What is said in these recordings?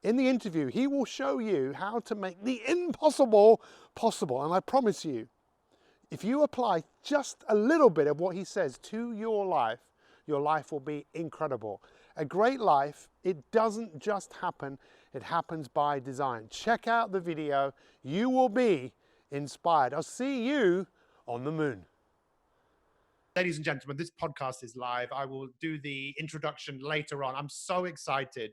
In the interview, he will show you how to make the impossible possible. And I promise you, if you apply just a little bit of what he says to your life will be incredible. A great life, it doesn't just happen, it happens by design. Check out the video. You will be inspired. I'll see you on the moon. Ladies and gentlemen, this podcast is live. I will do the introduction later on. I'm so excited.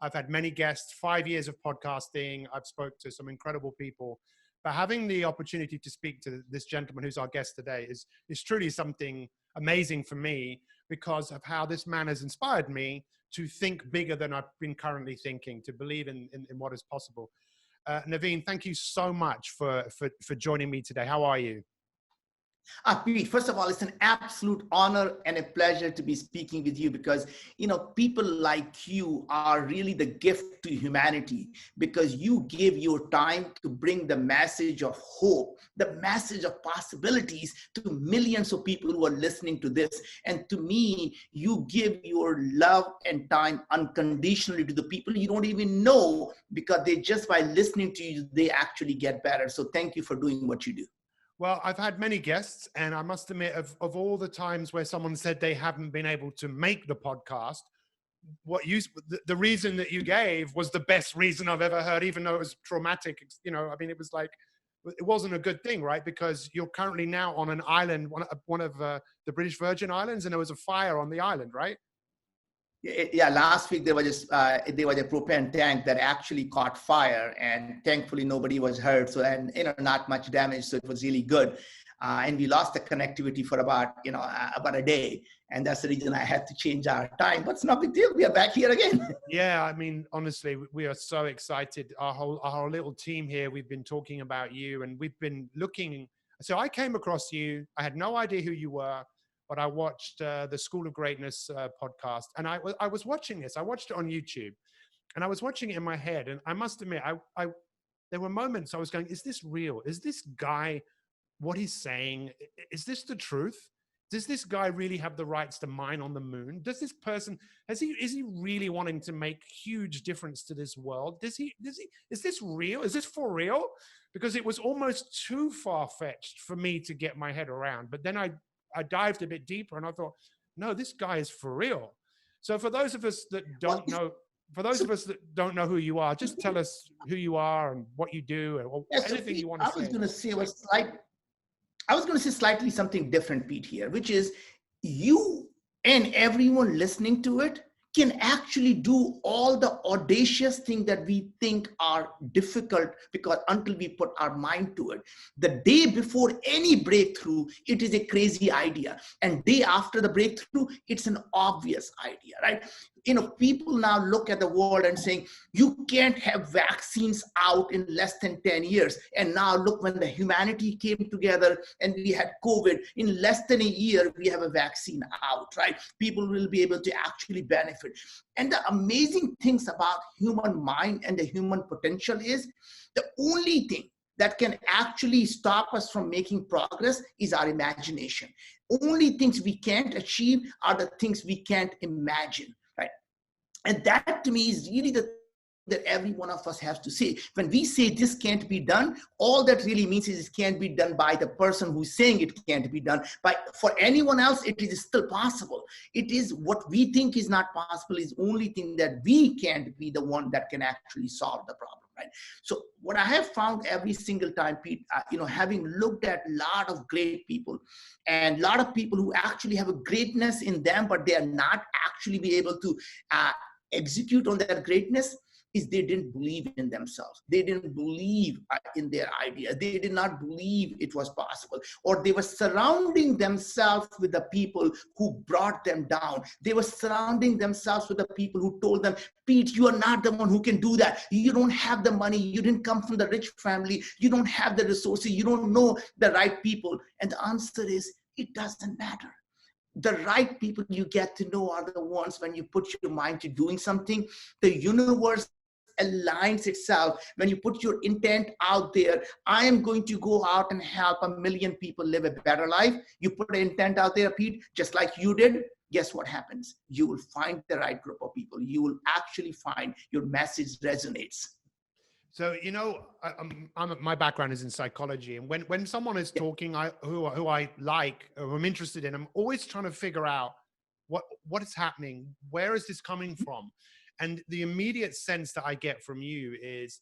I've had many guests, 5 years of podcasting. I've spoke to some incredible people. But having the opportunity to speak to this gentleman who's our guest today is truly something amazing for me because of how this man has inspired me to think bigger than I've been currently thinking, to believe in what is possible. Naveen, thank you so much for joining me today. How are you? Pete, first of all, it's an absolute honor and a pleasure to be speaking with you because, people like you are really the gift to humanity because you give your time to bring the message of hope, the message of possibilities to millions of people who are listening to this. And to me, you give your love and time unconditionally to the people you don't even know because they just by listening to you, they actually get better. So thank you for doing what you do. Well, I've had many guests, and I must admit, of all the times where someone said they haven't been able to make the podcast, the reason that you gave was the best reason I've ever heard, even though it was traumatic. It was like, it wasn't a good thing, right? Because you're currently now on an island, one of the British Virgin Islands, and there was a fire on the island, right? Yeah, last week there was a propane tank that actually caught fire, and thankfully nobody was hurt. So not much damage. So it was really good. And we lost the connectivity for about a day, and that's the reason I had to change our time. But it's no big deal. We are back here again. Yeah, I mean, honestly, we are so excited. Our little team here. We've been talking about you, and we've been looking. So I came across you. I had no idea who you were. But I watched the School of Greatness podcast, and I was watching this. I watched it on YouTube, and I was watching it in my head. And I must admit, there were moments I was going, "Is this real? Is this guy what he's saying? Is this the truth? Does this guy really have the rights to mine on the moon? Does this person is he really wanting to make huge difference to this world? Is this real? Is this for real? Because it was almost too far-fetched for me to get my head around. But then I dived a bit deeper and I thought, no, this guy is for real. So for those of us that don't know who you are, just tell us who you are and what you do and anything you want to say. I was going to say slightly something different, Pete, here, which is you and everyone listening to it can actually do all the audacious things that we think are difficult because until we put our mind to it. The day before any breakthrough, it is a crazy idea. And day after the breakthrough, it's an obvious idea, right? People now look at the world and saying, you can't have vaccines out in less than 10 years. And now look, when the humanity came together and we had COVID, in less than a year, we have a vaccine out, right? People will be able to actually benefit. And the amazing things about human mind and the human potential is the only thing that can actually stop us from making progress is our imagination. Only things we can't achieve are the things we can't imagine. And that to me is really the that every one of us has to say. When we say this can't be done, all that really means is it can't be done by the person who's saying it can't be done. But for anyone else, it is still possible. It is what we think is not possible is only thing that we can't be the one that can actually solve the problem. Right? So what I have found every single time, Pete, having looked at a lot of great people and a lot of people who actually have a greatness in them, but they are not actually be able to execute on their greatness, is they didn't believe in themselves. They didn't believe in their idea. They did not believe it was possible. Or they were surrounding themselves with the people who brought them down. They were surrounding themselves with the people who told them, Pete, you are not the one who can do that. You don't have the money. You didn't come from the rich family. You don't have the resources. You don't know the right people. And the answer is, it doesn't matter. The right people you get to know are the ones when you put your mind to doing something, the universe aligns itself. When you put your intent out there, I am going to go out and help 1 million people live a better life. You put an intent out there, Pete, just like you did. guess what happens? You will find the right group of people. You will actually find your message resonates. So, my background is in psychology, and when someone is talking, who I like, or I'm interested in, I'm always trying to figure out what is happening, where is this coming from, and the immediate sense that I get from you is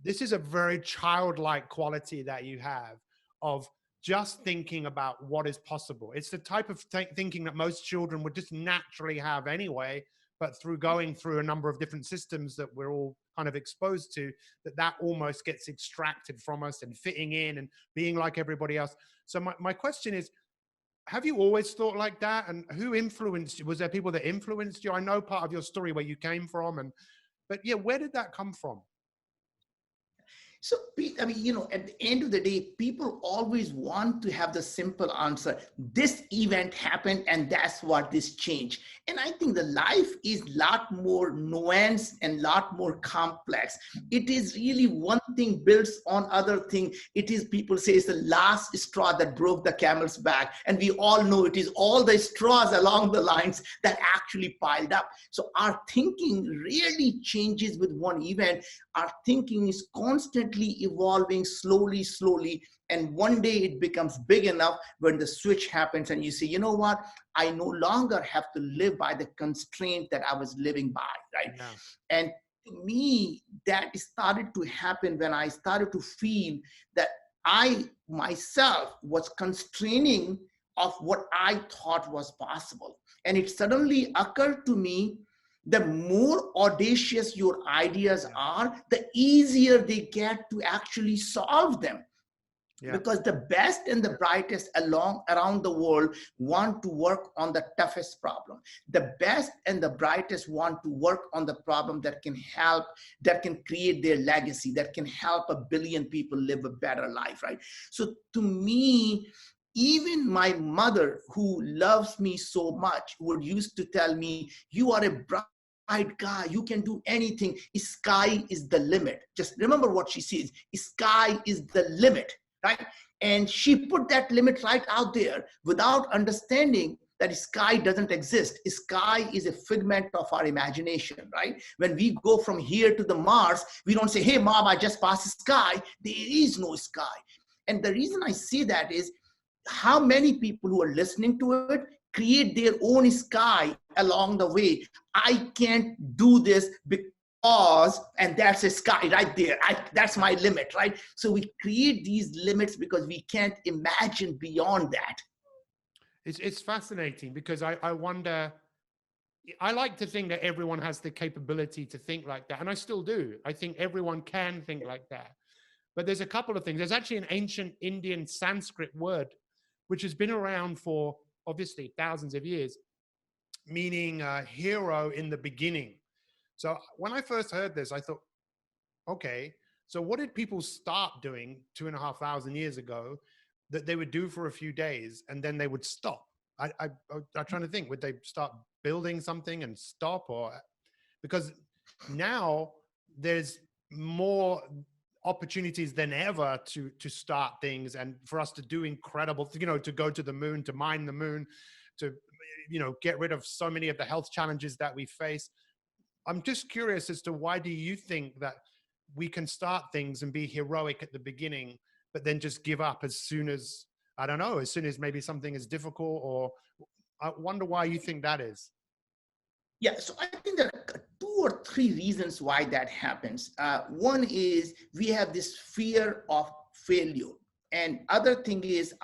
this is a very childlike quality that you have of just thinking about what is possible. It's the type of thinking that most children would just naturally have anyway, but through going through a number of different systems that we're all kind of exposed to, that almost gets extracted from us and fitting in and being like everybody else. So my question is, have you always thought like that? And who influenced you? Was there people that influenced you? I know part of your story where you came from, but yeah, where did that come from? So, I mean, at the end of the day, people always want to have the simple answer. This event happened and that's what this changed. And I think the life is a lot more nuanced and a lot more complex. It is really one thing builds on other thing. It is, people say, it's the last straw that broke the camel's back. And we all know it is all the straws along the lines that actually piled up. So our thinking really changes with one event. Our thinking is constantly evolving slowly, and one day it becomes big enough when the switch happens and you say, you know what, I no longer have to live by the constraint that I was living by, right? Yeah. And to me, that started to happen when I started to feel that I myself was constraining of what I thought was possible. And it suddenly occurred to me, the more audacious your ideas are, the easier they get to actually solve them. Yeah. Because the best and the brightest around the world want to work on the toughest problem. The best and the brightest want to work on the problem that can help, that can create their legacy, that can help 1 billion people live a better life, right? So to me, even my mother, who loves me so much, would used to tell me, you are a bright guy, you can do anything. Sky is the limit. Just remember what she says. Sky is the limit, right? And she put that limit right out there without understanding that sky doesn't exist. Sky is a figment of our imagination, right? When we go from here to the Mars, we don't say, hey, mom, I just passed the sky. There is no sky. And the reason I say that is, how many people who are listening to it create their own sky along the way. I can't do this because, and that's a sky right there. That's my limit, right? So we create these limits because we can't imagine beyond that. It's fascinating because I wonder, I like to think that everyone has the capability to think like that. And I still do. I think everyone can think like that. But there's a couple of things. There's actually an ancient Indian Sanskrit word, which has been around for obviously thousands of years, meaning hero in the beginning. So when I first heard this, I thought, okay, so what did people start doing 2,500 years ago that they would do for a few days and then they would stop? I'm trying to think, would they start building something and stop? Or because now there's more opportunities than ever to start things and for us to do incredible, to go to the moon, to mine the moon, to get rid of so many of the health challenges that we face. I'm just curious as to why do you think that we can start things and be heroic at the beginning, but then just give up as soon as, I don't know, as soon as maybe something is difficult? Or I wonder why you think that is. Yeah, so I think there are 2 or 3 reasons why that happens. One is we have this fear of failure. And other thing is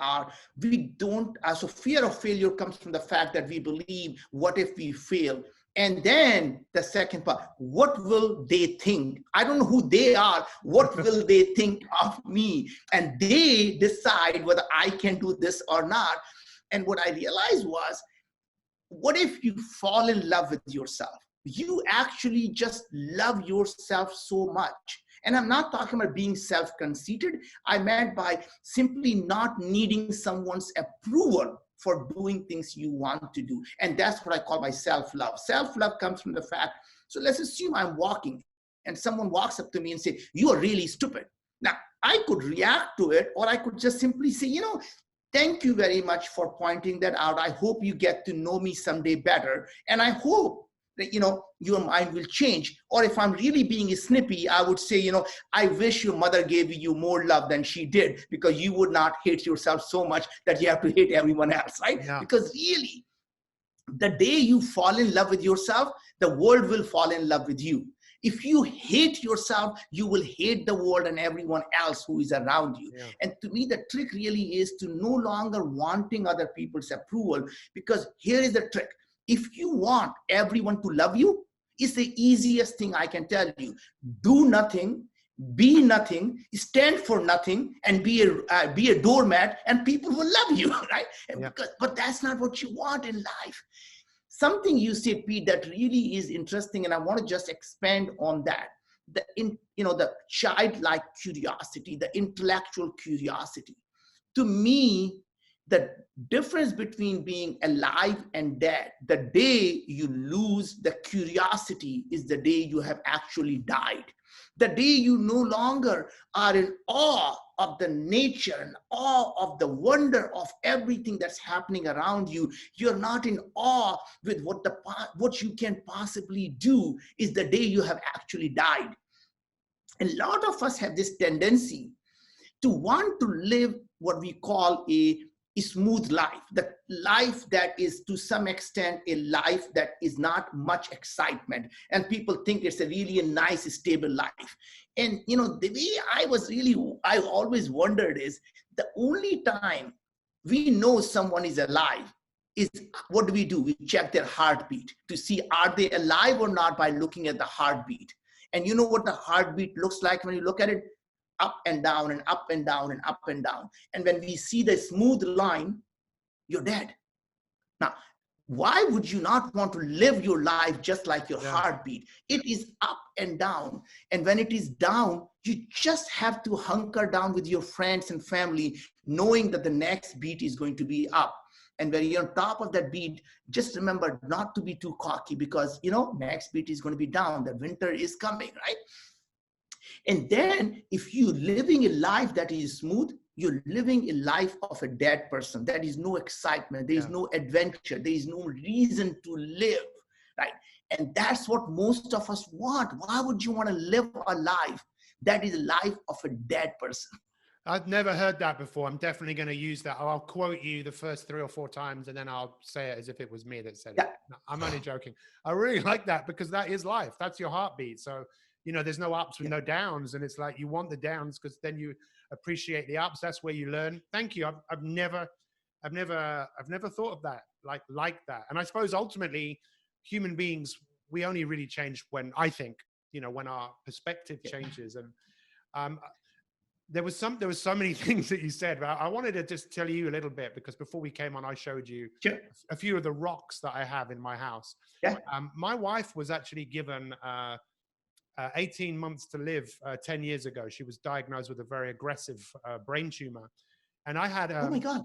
we don't, so fear of failure comes from the fact that we believe, what if we fail? And then the second part, what will they think? I don't know who they are. What will they think of me? And they decide whether I can do this or not. And what I realized was, what if you fall in love with yourself? You actually just love yourself so much. And I'm not talking about being self-conceited. I meant by simply not needing someone's approval for doing things you want to do. And that's what I call my self-love. Self-love comes from the fact, so let's assume I'm walking and someone walks up to me and say, you are really stupid. Now, I could react to it, or I could just simply say, Thank you very much for pointing that out. I hope you get to know me someday better. And I hope that, your mind will change. Or if I'm really being snippy, I would say, I wish your mother gave you more love than she did, because you would not hate yourself so much that you have to hate everyone else, right? Yeah. Because really, the day you fall in love with yourself, the world will fall in love with you. If you hate yourself, you will hate the world and everyone else who is around you. Yeah. And to me, the trick really is to no longer wanting other people's approval, because here is the trick. If you want everyone to love you, it's the easiest thing I can tell you. Do nothing, be nothing, stand for nothing, and be a doormat, and people will love you, right? Yeah. But that's not what you want in life. Something you said, Pete, that really is interesting, and I want to just expand on that. The childlike curiosity, the intellectual curiosity. To me, the difference between being alive and dead, the day you lose the curiosity is the day you have actually died. The day you no longer are in awe of the nature and awe of the wonder of everything that's happening around you. You're not in awe with what you can possibly do, is the day you have actually died. A lot of us have this tendency to want to live what we call a smooth life, the life that is to some extent a life that is not much excitement, and people think it's a really a nice stable life. And the way I always wondered is, the only time we know someone is alive is, what do? We check their heartbeat to see are they alive or not by looking at the heartbeat. And you know what the heartbeat looks like when you look at it? Up and down and up and down and up and down. And when we see the smooth line, you're dead. Now, why would you not want to live your life just like your Yeah. heartbeat? It is up and down. And when it is down, you just have to hunker down with your friends and family, knowing that the next beat is going to be up. And when you're on top of that beat, just remember not to be too cocky, because, next beat is going to be down. The winter is coming, right? And then if you're living a life that is smooth, you're living a life of a dead person. There is no excitement. There is no adventure. There is no reason to live, right? And that's what most of us want. Why would you want to live a life that is a life of a dead person? I've never heard that before. I'm definitely going to use that. I'll quote you the first 3 or 4 times, and then I'll say it as if it was me that said it. No, I'm only joking. I really like that, because that is life. That's your heartbeat. So, there's no ups with no downs. And it's like, you want the downs because then you appreciate the ups. That's where you learn. Thank you. I've never thought of that like that. And I suppose ultimately human beings, we only really change when, I think, when our perspective changes. And, there was so many things that you said, but I wanted to just tell you a little bit, because before we came on, I showed you a few of the rocks that I have in my house. Yeah. My wife was actually given 18 months to live 10 years ago. She was diagnosed with a very aggressive brain tumor. And I had, oh my God.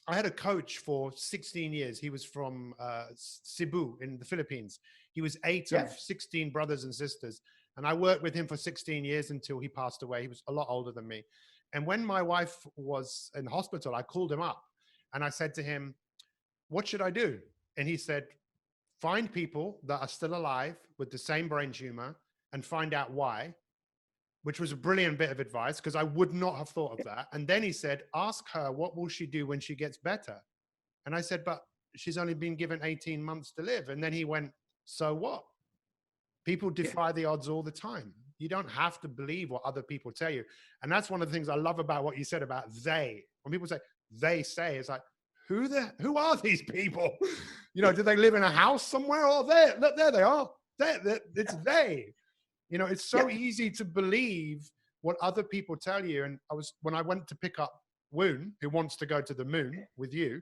I had a coach for 16 years. He was from Cebu in the Philippines. He was 8 of 16 brothers and sisters. And I worked with him for 16 years until he passed away. He was a lot older than me. And when my wife was in hospital, I called him up and I said to him, what should I do? And he said, find people that are still alive with the same brain tumor and find out why, which was a brilliant bit of advice, because I would not have thought of that. And then he said, ask her, what will she do when she gets better? And I said, but she's only been given 18 months to live. And then he went, so what? People defy the odds all the time. You don't have to believe what other people tell you. And that's one of the things I love about what you said about they. When people say, it's like, who are these people? Do they live in a house somewhere? Or there they are. It's they. It's so easy to believe what other people tell you. And when I went to pick up Woon, who wants to go to the moon with you,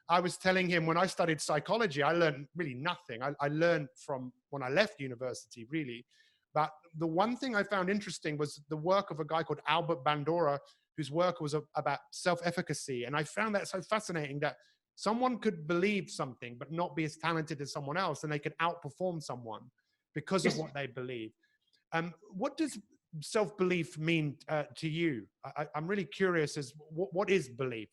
I was telling him, when I studied psychology, I learned really nothing. I learned from when I left university, really. But the one thing I found interesting was the work of a guy called Albert Bandura, whose work was about self-efficacy. And I found that so fascinating, that someone could believe something but not be as talented as someone else, and they could outperform someone because of what they believe. What does self-belief mean to you? I'm really curious as what is belief?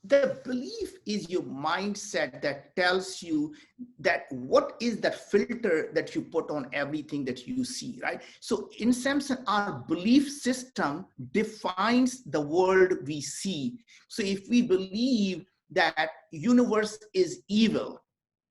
the belief is your mindset that tells you that what is that filter that you put on everything that you see, right? So in Samson, our belief system defines the world we see. So if we believe that universe is evil,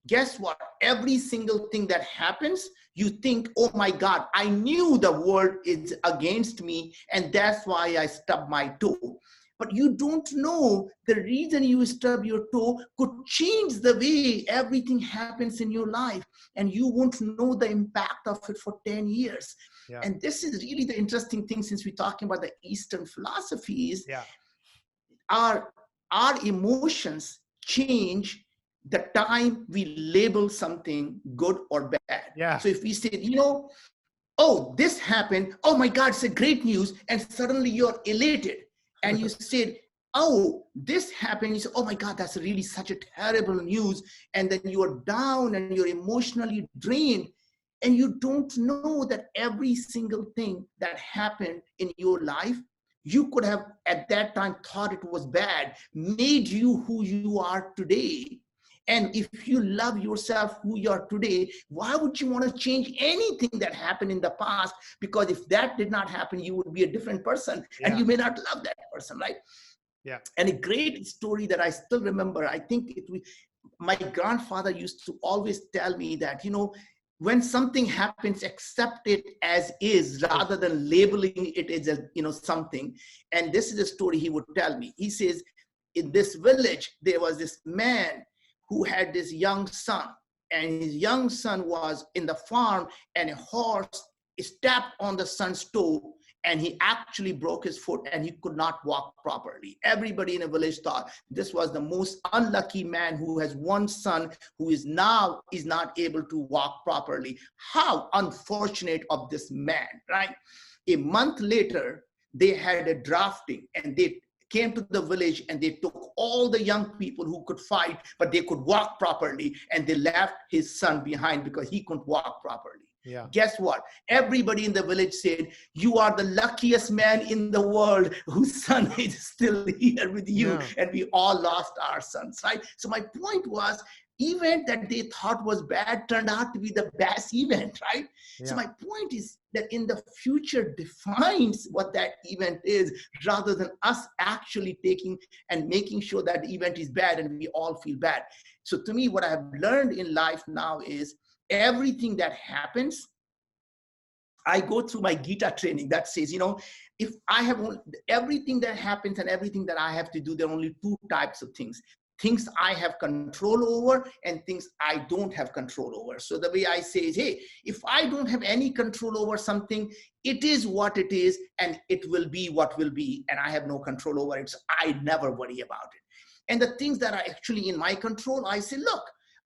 guess what? Every single thing that happens, you think, oh my God, I knew the world is against me, and that's why I stubbed my toe. But you don't know the reason you stub your toe could change the way everything happens in your life, and you won't know the impact of it for 10 years. Yeah. And this is really the interesting thing, since we're talking about the Eastern philosophies. Yeah. our our emotions change the time we label something good or bad. Yeah. So if we say, oh, this happened, oh my God, it's a great news, and suddenly you're elated. And you said, oh, this happened, you say, oh my God, that's really such a terrible news. And then you are down and you're emotionally drained. And you don't know that every single thing that happened in your life, you could have at that time thought it was bad, made you who you are today. And if you love yourself who you are today, why would you want to change anything that happened in the past? Because if that did not happen, you would be a different person, and Yeah. you may not love that person, right? Yeah. And a great story that I still remember, I think my grandfather used to always tell me that, when something happens, accept it as is rather than labeling it as something. And this is a story he would tell me. He says, in this village, there was this man who had this young son, and his young son was in the farm, and a horse stepped on the son's toe, and he actually broke his foot and he could not walk properly. Everybody in a village thought this was the most unlucky man who has one son who is not able to walk properly. How unfortunate of this man, right? A month later, they had a drafting, and they came to the village, and they took all the young people who could fight, but they could walk properly, and they left his son behind because he couldn't walk properly. Yeah. Guess what? Everybody in the village said, you are the luckiest man in the world whose son is still here with you. Yeah. And we all lost our sons, right? So my point was, event that they thought was bad turned out to be the best event, right? So Yeah. my point is that in the future defines what that event is, rather than us actually taking and making sure that the event is bad and we all feel bad. So to me, what I have learned in life now is everything that happens, I go through my Gita training that says, if I have everything that happens and everything that I have to do, there are only two types of things I have control over and things I don't have control over. So the way I say is, hey, if I don't have any control over something, it is what it is, and it will be what will be, and I have no control over it. So I never worry about it. And the things that are actually in my control, I say, look,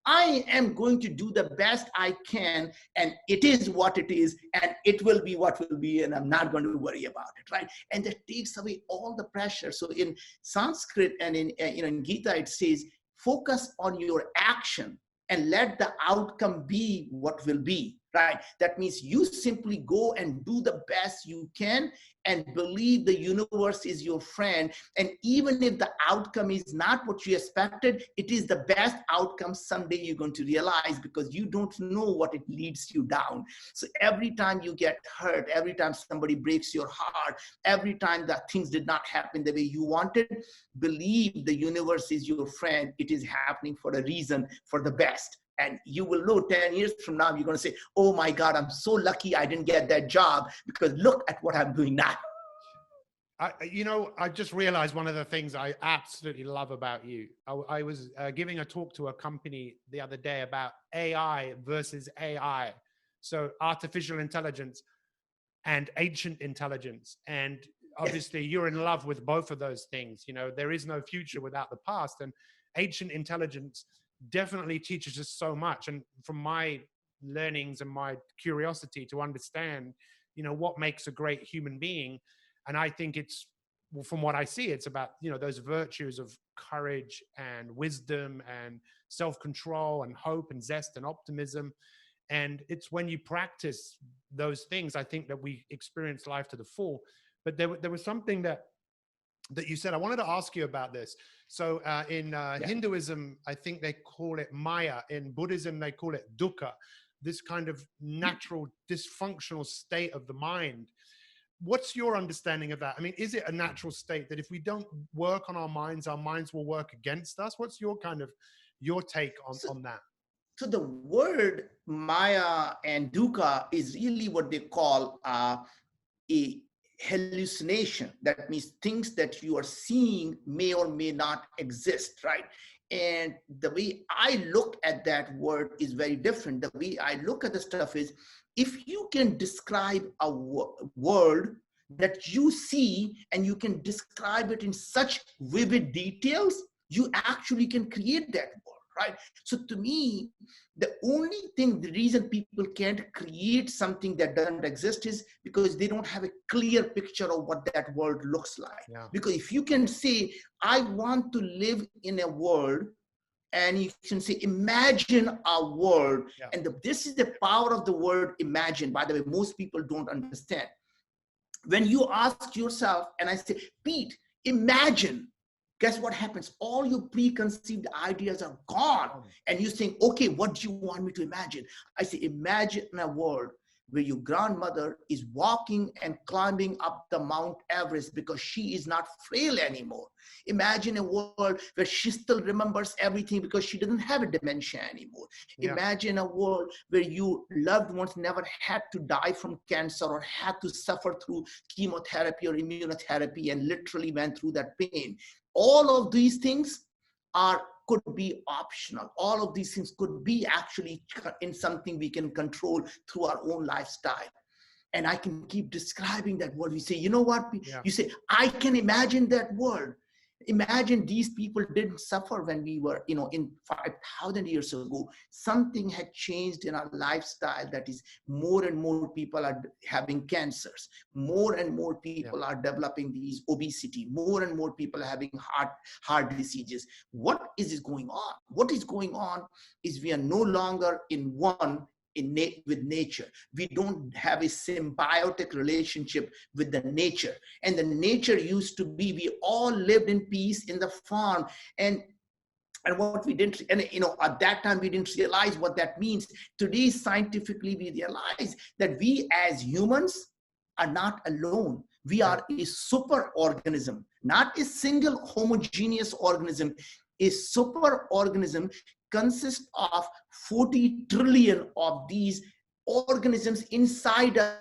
I am going to do the best I can, and it is what it is, and it will be what will be, and I'm not going to worry about it, right? And that takes away all the pressure. So in Sanskrit and in Gita, it says, focus on your action and let the outcome be what will be, right? That means you simply go and do the best you can and believe the universe is your friend. And even if the outcome is not what you expected, it is the best outcome someday you're going to realize, because you don't know what it leads you down. So every time you get hurt, every time somebody breaks your heart, every time that things did not happen the way you wanted, believe the universe is your friend. It is happening for a reason, for the best. And you will know 10 years from now, you're going to say, oh my God, I'm so lucky I didn't get that job, because look at what I'm doing now. I just realized one of the things I absolutely love about you. I was giving a talk to a company the other day about AI versus AI. So artificial intelligence and ancient intelligence. And obviously you're in love with both of those things. There is no future without the past. And ancient intelligence definitely teaches us so much. And from my learnings and my curiosity to understand, what makes a great human being. And I think it's, well, from what I see, it's about, those virtues of courage and wisdom and self-control and hope and zest and optimism. And it's when you practice those things, I think, that we experience life to the full. But there was something that that you said. I wanted to ask you about this. So in Yeah. Hinduism, I think they call it Maya. In Buddhism, they call it dukkha, this kind of natural dysfunctional state of the mind. What's your understanding of that? I mean, is it a natural state that if we don't work on our minds will work against us? What's your kind of, your take So, on that? so the word Maya and Dukkha is really what they call a hallucination. That means things that you are seeing may or may not exist, right? And the way I look at that word is very different. The way I look at the stuff is, if you can describe a world that you see and you can describe it in such vivid details, you actually can create that world, right? So to me, the only thing, the reason people can't create something that doesn't exist is because they don't have a clear picture of what that world looks like. Yeah. Because if you can say, I want to live in a world, and you can say, imagine a world. Yeah. And this is the power of the word imagine. By the way, most people don't understand. When you ask yourself, and I say, Pete, imagine, guess what happens? All your preconceived ideas are gone. And you think, okay, what do you want me to imagine? I say, imagine a world where your grandmother is walking and climbing up the Mount Everest because she is not frail anymore. Imagine a world where she still remembers everything because she doesn't have a dementia anymore. Yeah. Imagine a world where your loved ones never had to die from cancer or had to suffer through chemotherapy or immunotherapy and literally went through that pain. All of these things could be optional. All of these things could be actually in something we can control through our own lifestyle. And I can keep describing that world. We say, you know what? Yeah. You say, I can imagine that world. Imagine these people didn't suffer when we were, in 5,000 years ago. Something had changed in our lifestyle that is more and more people are having cancers. More and more people are developing these obesity. More and more people are having heart diseases. What is going on? What is going on is we are no longer in one with nature. We don't have a symbiotic relationship with the nature. And the nature used to be, we all lived in peace in the farm. And what we didn't, and at that time we didn't realize what that means. Today, scientifically, we realize that we as humans are not alone. We are a super organism, not a single homogeneous organism. A super organism consists of 40 trillion of these organisms inside us,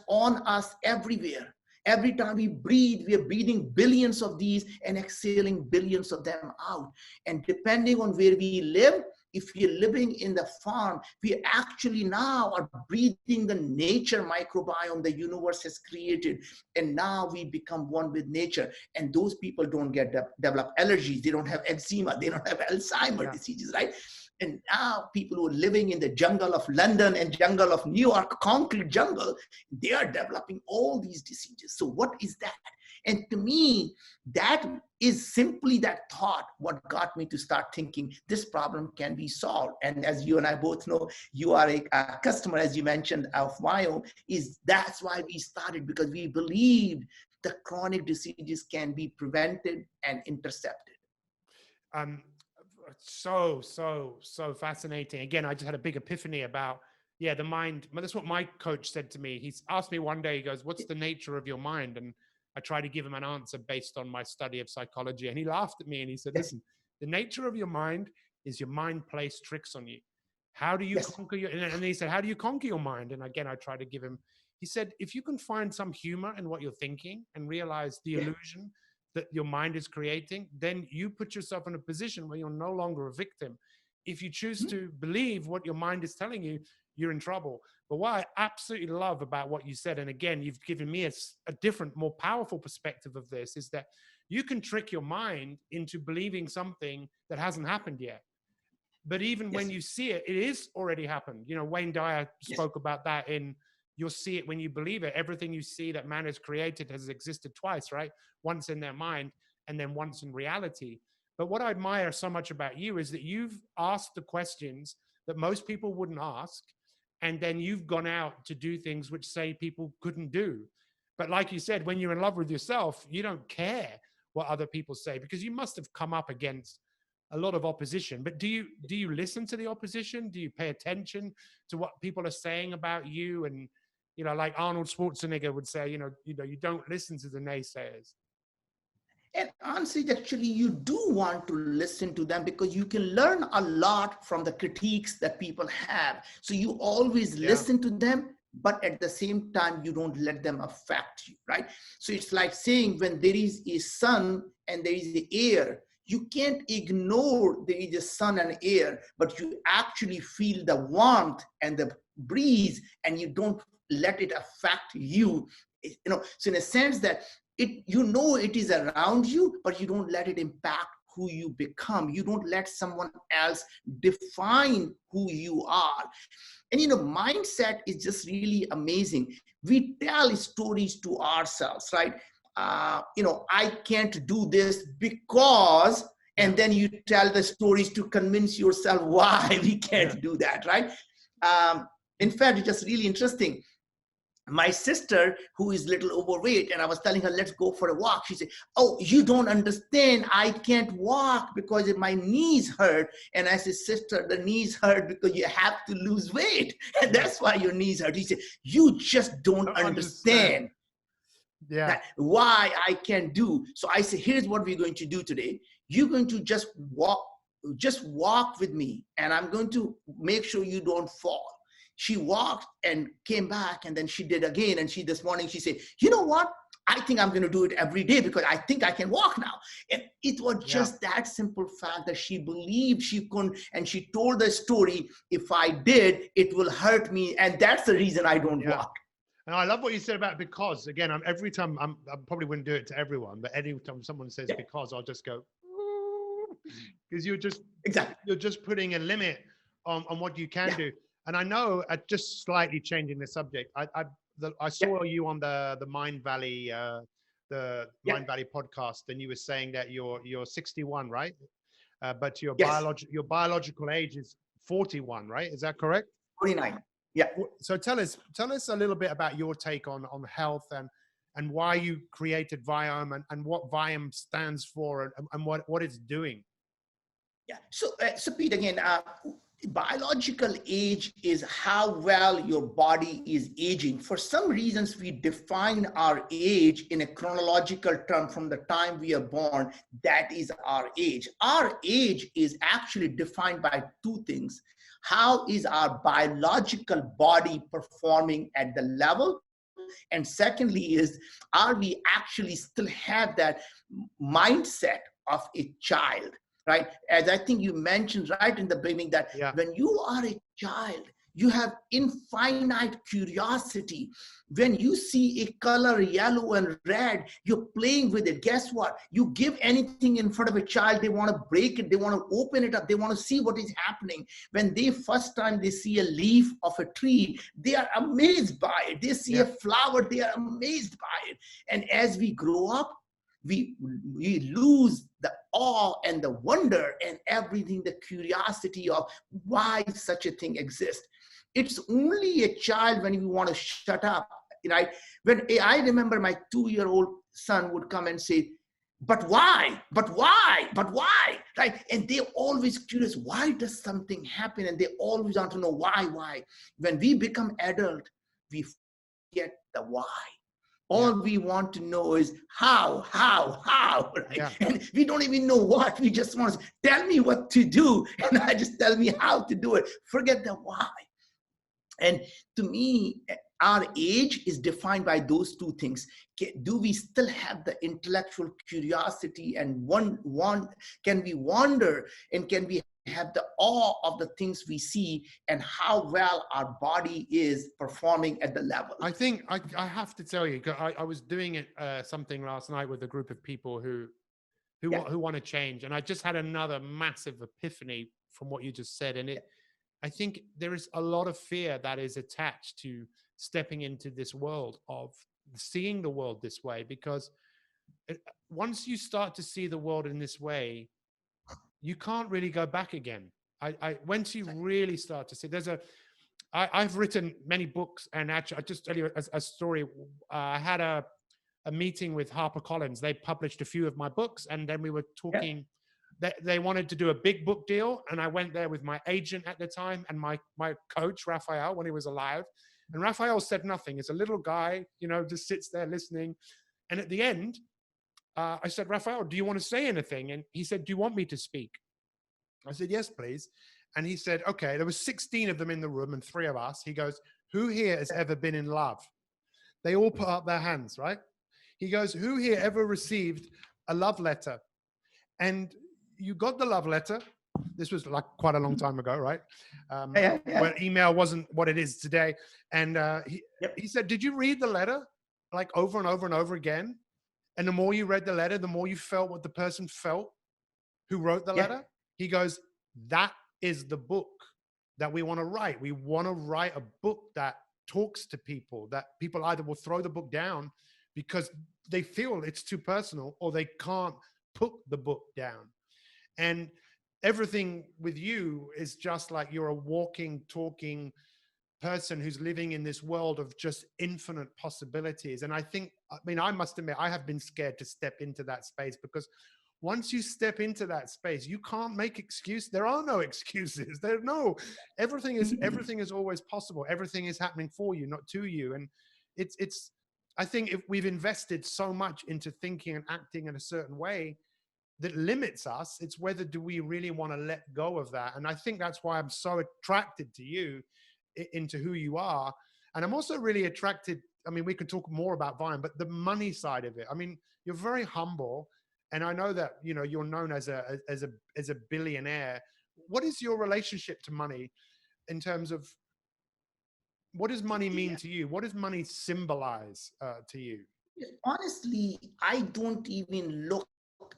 on us, everywhere. Every time we breathe, we are breathing billions of these and exhaling billions of them out. And depending on where we live, if we are living in the farm, we actually now are breathing the nature microbiome the universe has created. And now we become one with nature. And those people don't develop allergies. They don't have eczema. They don't have Alzheimer's diseases, right? And now people who are living in the jungle of London and jungle of New York, concrete jungle, they are developing all these diseases. So what is that? And to me, that is simply that thought what got me to start thinking this problem can be solved. And as you and I both know, you are a customer, as you mentioned, of Myome, that's why we started, because we believed the chronic diseases can be prevented and intercepted. So fascinating. Again, I just had a big epiphany about, the mind. That's what my coach said to me. He's asked me one day, he goes, what's the nature of your mind? And I tried to give him an answer based on my study of psychology. And he laughed at me and he said, listen, the nature of your mind is your mind plays tricks on you. How do you conquer your, and he said, how do you conquer your mind? And again, I tried to give him, he said, if you can find some humor in what you're thinking and realize the illusion that your mind is creating, then you put yourself in a position where you're no longer a victim. If you choose to believe what your mind is telling you, you're in trouble. But what I absolutely love about what you said, and again, you've given me a different, more powerful perspective of this, is that you can trick your mind into believing something that hasn't happened yet. But even when you see it, it is already happened. Wayne Dyer spoke about that in You'll See It When You Believe It. Everything you see that man has created has existed twice, right? Once in their mind and then once in reality. But what I admire so much about you is that you've asked the questions that most people wouldn't ask. And then you've gone out to do things which say people couldn't do. But like you said, when you're in love with yourself, you don't care what other people say? Because you must have come up against a lot of opposition, but do you listen to the opposition? Do you pay attention to what people are saying about you? And, you know, like Arnold Schwarzenegger would say, you don't listen to the naysayers. And honestly, actually, you do want to listen to them because you can learn a lot from the critiques that people have. So you always listen to them, but at the same time, you don't let them affect you, right? So it's like saying when there is a sun and there is the air, you can't ignore there is a sun and air, but you actually feel the warmth and the breeze, and you don't let it affect you. So in a sense that it is around you, but you don't let it impact who you become. You don't let someone else define who you are. And mindset is just really amazing. We tell stories to ourselves, right? I can't do this because, and then you tell the stories to convince yourself why we can't do that, right? In fact, it's just really interesting. My sister, who is little overweight, and I was telling her, let's go for a walk. She said, oh, you don't understand. I can't walk because my knees hurt. And I said, sister, the knees hurt because you have to lose weight. And that's why your knees hurt. He said, you just don't understand. That why I can do. So I said, here's what we're going to do today. You're going to just walk with me, and I'm going to make sure you don't fall. She walked and came back, and then she did again. And this morning she said, you know what? I think I'm going to do it every day because I think I can walk now. And it was just that simple fact that she believed she couldn't. And she told the story, if I did, it will hurt me. And that's the reason I don't walk. And I love what you said about because. Again, every time I probably wouldn't do it to everyone, but any time someone says because, I'll just go, because you're just putting a limit on what you can do. And I know, just slightly changing the subject, I saw you on the Mind Valley Mind Valley podcast, and you were saying that you're 61, right? But your biological age is 41, right? Is that correct? 49. Yeah. So tell us a little bit about your take on health and why you created Viome and what Viome stands for and what it's doing. Yeah. So Pete, again, biological age is how well your body is aging. For some reasons, we define our age in a chronological term from the time we are born. That is our age. Our age is actually defined by two things. How is our biological body performing at the level? And secondly is, are we actually still have that mindset of a child? Right? As I think you mentioned right in the beginning that when you are a child, you have infinite curiosity. When you see a color yellow and red, you're playing with it. Guess what? You give anything in front of a child, they want to break it. They want to open it up. They want to see what is happening. When first time they see a leaf of a tree, they are amazed by it. They see a flower, they are amazed by it. And as we grow up, we lose the awe and the wonder and everything, the curiosity of why such a thing exists. It's only a child when you want to shut up, right? When I remember my 2-year-old son would come and say, but why? But why? But why? Right? And they're always curious, why does something happen? And they always want to know why. When we become adult, we forget the why. All we want to know is how, right? And we don't even know what. We just want to tell me what to do. And I just tell me how to do it. Forget the why. And to me, our age is defined by those two things. Do we still have the intellectual curiosity and can we wonder and can we have the awe of the things we see and how well our body is performing at the level? I think I have to tell you, I was doing it something last night with a group of people who want to change, and I just had another massive epiphany from what you just said. And I think there is a lot of fear that is attached to stepping into this world of seeing the world this way, because once you start to see the world in this way, you can't really go back again. Once you really start to see, I've written many books, and actually, I just tell you a story. I had a a meeting with HarperCollins. They published a few of my books, and then we were Yeah. talking. They wanted to do a big book deal, and I went there with my agent at the time and my coach Raphael when he was alive. And Raphael said nothing. He's a little guy, just sits there listening. And at the end, I said, Raphael, do you want to say anything? And he said, do you want me to speak? I said, yes, please. And he said, okay, there was 16 of them in the room and 3 of us. He goes, who here has ever been in love? They all put up their hands, right? He goes, who here ever received a love letter? And you got the love letter. This was like quite a long time ago, right? Where email wasn't what it is today. And he said, did you read the letter like over and over and over again? And the more you read the letter, the more you felt what the person felt who wrote the letter. He goes, that is the book that we want to write. We want to write a book that talks to people, that people either will throw the book down because they feel it's too personal, or they can't put the book down. And everything with you is just like you're a walking, talking person who's living in this world of just infinite possibilities. And I must admit, I have been scared to step into that space, because once you step into that space, you can't make excuses. There are no excuses. Everything is always possible. Everything is happening for you, not to you. And I think if we've invested so much into thinking and acting in a certain way that limits us, it's whether do we really want to let go of that. And I think that's why I'm so attracted to you, into who you are. And I'm also really attracted, we could talk more about Vine, but the money side of it. You're very humble. And I know that, you're known as a billionaire. What is your relationship to money in terms of, what does money mean to you? What does money symbolize to you? Honestly, I don't even look,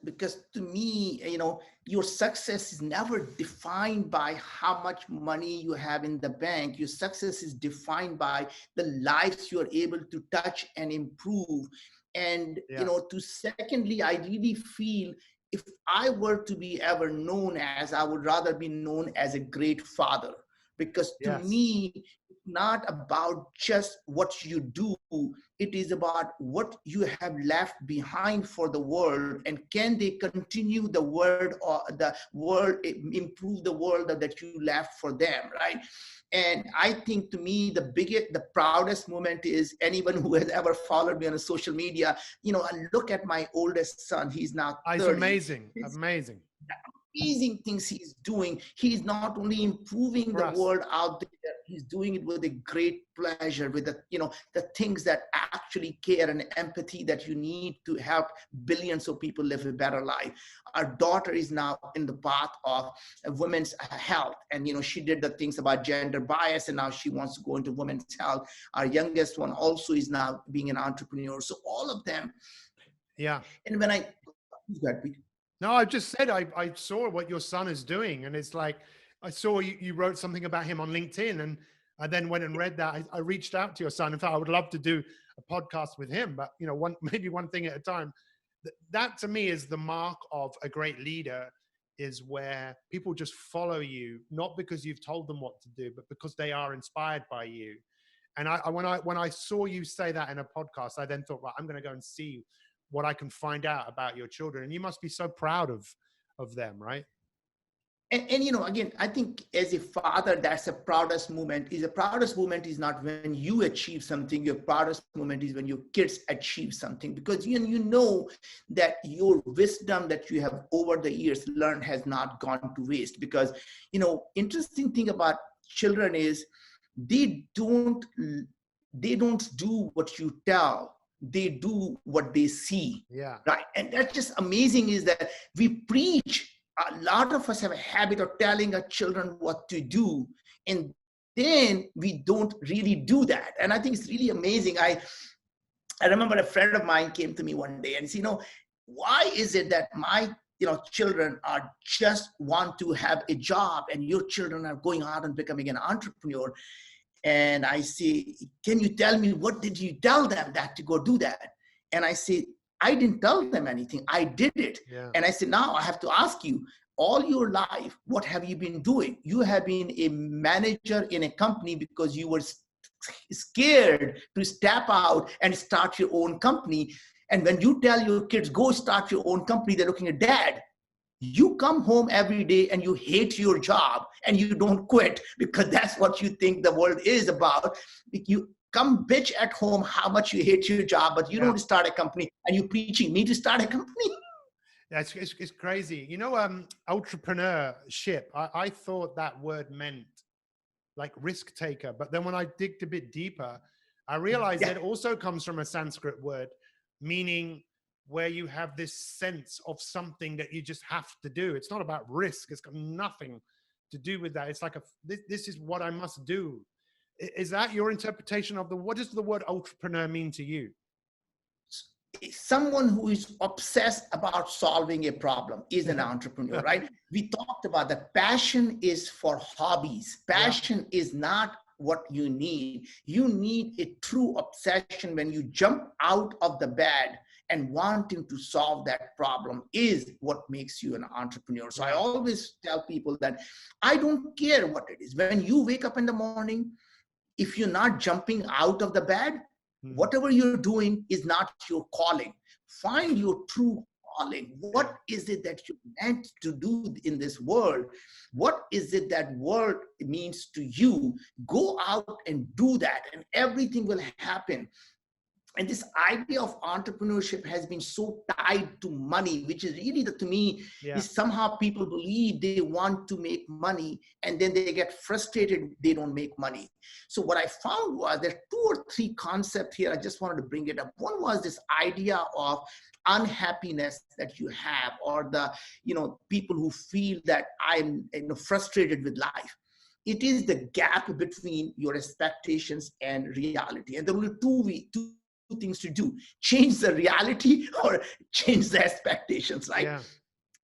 because to me, your success is never defined by how much money you have in the bank. Your success is defined by the lives you are able to touch and improve. And, secondly, I really feel if I were to be ever known as, I would rather be known as a great father, because to me, it's not about just what you do. It is about what you have left behind for the world, and can they continue the world, or the world, improve the world that you left for them, right? And I think to me, the proudest moment is anyone who has ever followed me on social media. I look at my oldest son. He's now 30. It's amazing. Amazing things he's doing. He's not only improving the world out there, he's doing it with a great pleasure, with the things that actually care and empathy that you need to help billions of people live a better life. Our daughter is now in the path of women's health, and she did the things about gender bias, and now she wants to go into women's health. Our youngest one also is now being an entrepreneur. So all of them. Yeah. And when I No, I just said I saw what your son is doing, and it's like I saw you wrote something about him on LinkedIn, and I then went and read that. I reached out to your son. In fact, I would love to do a podcast with him, but maybe one thing at a time. That to me is the mark of a great leader, is where people just follow you, not because you've told them what to do, but because they are inspired by you. And when I saw you say that in a podcast, I then thought, well, I'm going to go and see what I can find out about your children. And you must be so proud of them, right? And again, I think as a father, that's the proudest moment. The proudest moment is not when you achieve something. Your proudest moment is when your kids achieve something, because you know that your wisdom that you have over the years learned has not gone to waste. Because, interesting thing about children is they don't do what you tell. They do what they see. Yeah. Right. And that's just amazing, is that we preach. A lot of us have a habit of telling our children what to do, and then we don't really do that. And I think it's really amazing. I remember a friend of mine came to me one day and said, why is it that my children are just want to have a job, and your children are going out and becoming an entrepreneur? And I say, can you tell me, what did you tell them that to go do that? And I say, I didn't tell them anything. I did it. Yeah. And I said, now I have to ask you, all your life, what have you been doing? You have been a manager in a company because you were scared to step out and start your own company. And when you tell your kids, go start your own company, they're looking at dad. You come home every day and you hate your job and you don't quit because that's what you think the world is about. You come bitch at home how much you hate your job, but you don't start a company and you're preaching me to start a company. That's it's crazy. You know, entrepreneurship, I thought that word meant like risk taker. But then when I digged a bit deeper, I realized that it also comes from a Sanskrit word meaning where you have this sense of something that you just have to do. It's not about risk. It's got nothing to do with that. It's like this is what I must do. Is that your interpretation of what does the word entrepreneur mean to you? Someone who is obsessed about solving a problem is an entrepreneur, right? We talked about that passion is for hobbies. Passion is not what you need. You need a true obsession when you jump out of the bed and wanting to solve that problem is what makes you an entrepreneur. So I always tell people that I don't care what it is. When you wake up in the morning, if you're not jumping out of the bed, whatever you're doing is not your calling. Find your true calling. What is it that you're meant to do in this world? What is it that world means to you? Go out and do that, and everything will happen. And this idea of entrepreneurship has been so tied to money, which is really, to me, is somehow people believe they want to make money and then they get frustrated they don't make money. So what I found was there are 2 or 3 concepts here. I just wanted to bring it up. One was this idea of unhappiness that you have, or the, people who feel that I'm frustrated with life. It is the gap between your expectations and reality. And there are two things to do: change the reality or change the expectations, right?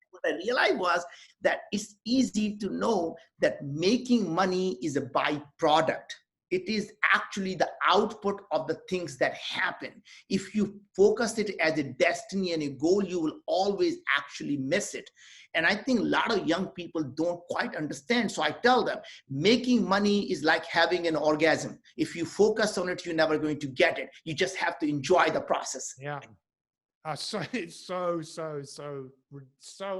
What I realized was that it's easy to know that making money is a byproduct. It is actually the output of the things that happen. If you focus it as a destiny and a goal, you will always actually miss it. And I think a lot of young people don't quite understand. So I tell them, making money is like having an orgasm. If you focus on it, you're never going to get it. You just have to enjoy the process. Yeah. So it's so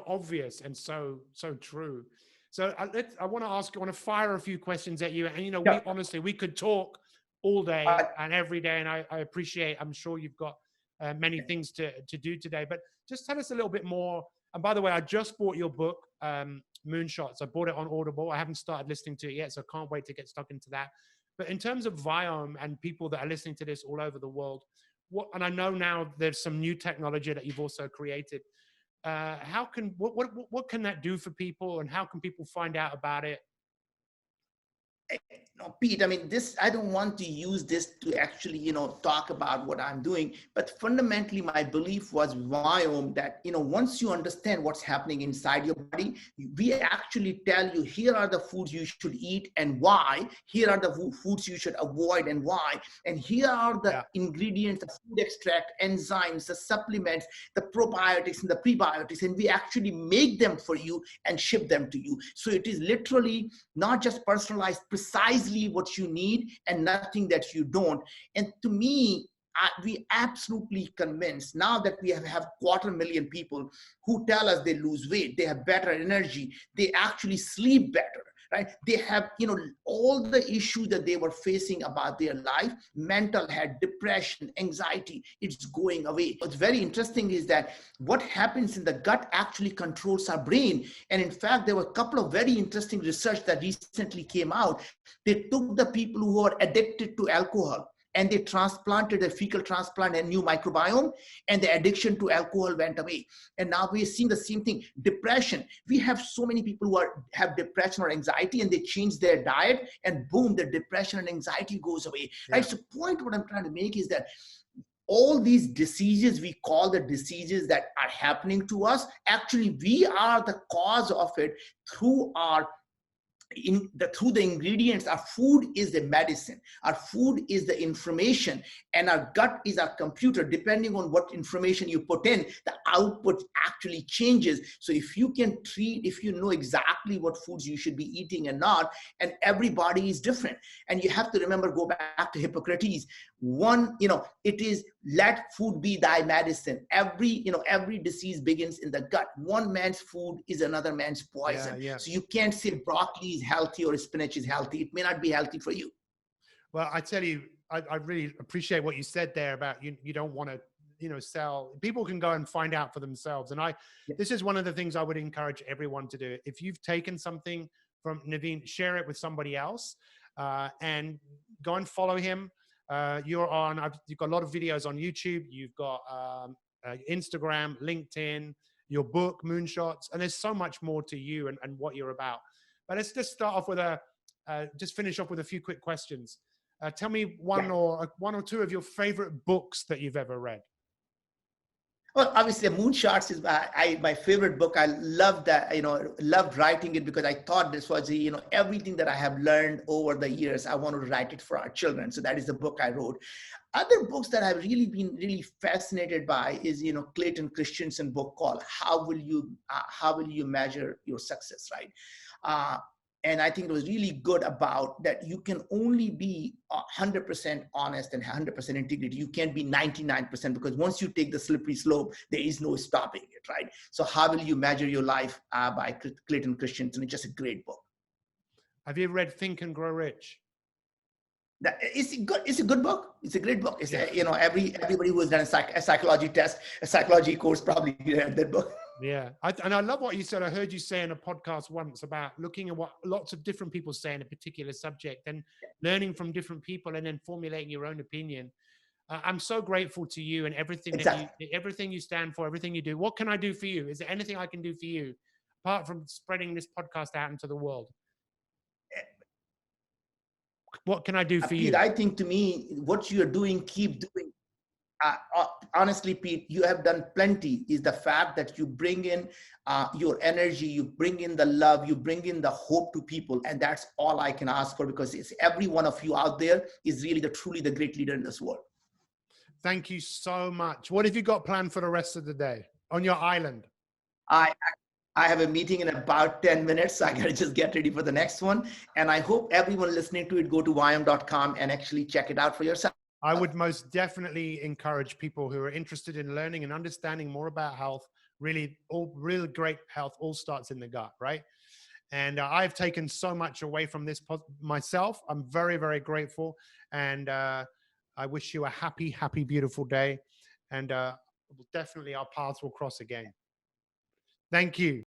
obvious and so true. So I want to fire a few questions at you. And, we honestly, we could talk all day and every day. And I appreciate, I'm sure you've got many things to do today, but just tell us a little bit more. And by the way, I just bought your book, Moonshots. I bought it on Audible. I haven't started listening to it yet, so I can't wait to get stuck into that. But in terms of Viome and people that are listening to this all over the world, and I know now there's some new technology that you've also created. What can that do for people, and how can people find out about it? No, Pete, I mean, I don't want to use this to actually, talk about what I'm doing, but fundamentally my belief was Viome that, once you understand what's happening inside your body, we actually tell you, here are the foods you should eat and why, here are the foods you should avoid and why, and here are the ingredients, the food extract, enzymes, the supplements, the probiotics and the prebiotics, and we actually make them for you and ship them to you. So it is literally not just personalized, precisely what you need and nothing that you don't. And to me, we absolutely convinced now that we have 250,000 people who tell us they lose weight, they have better energy, they actually sleep better, right? They have, all the issues that they were facing about their life, mental health, depression, anxiety, it's going away. What's very interesting is that what happens in the gut actually controls our brain. And in fact, there were a couple of very interesting research that recently came out. They took the people who are addicted to alcohol and they transplanted a fecal transplant and new microbiome, and the addiction to alcohol went away. And now we're seeing the same thing. Depression. We have so many people who have depression or anxiety, and they change their diet, and boom, the depression and anxiety goes away. Right? So point what I'm trying to make is that all these diseases, we call the diseases that are happening to us, actually we are the cause of it through our through the ingredients. Our food is the medicine, our food is the information, and our gut is our computer. Depending on what information you put in, the output actually changes. So if you know exactly what foods you should be eating and not, and everybody is different. And you have to remember, go back to Hippocrates. It is, let food be thy medicine. Every disease begins in the gut. One man's food is another man's poison. Yeah, yeah. So you can't say broccoli is healthy or spinach is healthy. It may not be healthy for you. Well, I tell you, I really appreciate what you said there about you don't want to, sell. People can go and find out for themselves. And this is one of the things I would encourage everyone to do. If you've taken something from Naveen, share it with somebody else, and go and follow him. You've got a lot of videos on YouTube. You've got Instagram, LinkedIn, your book, Moonshots, and there's so much more to you and what you're about. But let's just start off with just finish off with a few quick questions. Tell me one or two of your favorite books that you've ever read. Well, obviously, Moonshots is my favorite book. I loved that, loved writing it, because I thought this was, everything that I have learned over the years, I want to write it for our children. So that is the book I wrote. Other books that I've really been really fascinated by is, Clayton Christensen's book called How Will You Measure Your Success, right? And I think it was really good about that. You can only be 100% honest and 100% integrity. You can't be 99%, because once you take the slippery slope, there is no stopping it, right? So How Will You Measure Your Life by Clayton Christensen. It's just a great book. Have you read Think and Grow Rich? It's a good book. It's a great book. It's everybody who has done a psychology test, a psychology course, probably read that book. Yeah. And I love what you said. I heard you say in a podcast once about looking at what lots of different people say in a particular subject and learning from different people and then formulating your own opinion. I'm so grateful to you and everything everything you stand for, everything you do. What can I do for you? Is there anything I can do for you apart from spreading this podcast out into the world? What can I do for you? I think, to me, what you're doing, keep doing. Honestly, Pete, you have done plenty. Is the fact that you bring in your energy, you bring in the love, you bring in the hope to people. And that's all I can ask for, because it's every one of you out there is really truly the great leader in this world. Thank you so much. What have you got planned for the rest of the day on your island? I have a meeting in about 10 minutes, so I got to just get ready for the next one. And I hope everyone listening to it, go to YM.com and actually check it out for yourself. I would most definitely encourage people who are interested in learning and understanding more about health. Really great health all starts in the gut, right? And I've taken so much away from this myself. I'm very, very grateful. And I wish you a happy, happy, beautiful day. And definitely our paths will cross again. Thank you.